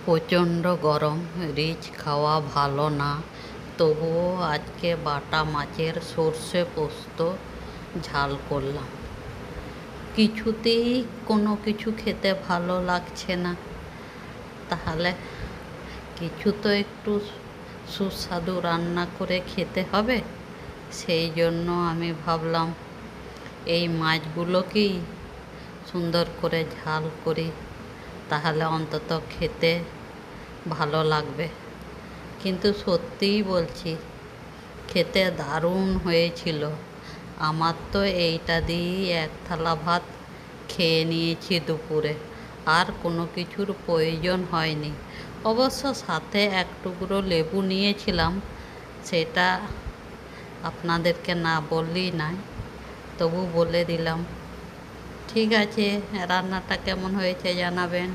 প্রচণ্ড গরম, রিচ খাওয়া ভালো না, তবুও আজকে বাটা মাছের সর্ষে পোস্ত ঝাল করলাম। কিছুতেই কোনো কিছু খেতে ভালো লাগছে না, তাহলে কিছু তো একটু সুস্বাদু রান্না করে খেতে হবে। সেই জন্য আমি ভাবলাম এই মাছগুলোকেই সুন্দর করে ঝাল করি, তাহলে অন্তত খেতে ভালো লাগবে। কিন্তু সত্যিই বলছি, খেতে দারুণ হয়েছিল। আমার তো এইটা দিয়েই এক থালা ভাত খেয়ে নিয়েছি দুপুরে, আর কোনো কিছুর প্রয়োজন হয়নি। অবশ্য সাথে এক টুকরো লেবু নিয়েছিলাম, সেটা আপনাদেরকে না বললেই নয়, তবু বলে দিলাম। ঠিক আছে, রান্নাটা কেমন হয়েছে জানাবেন।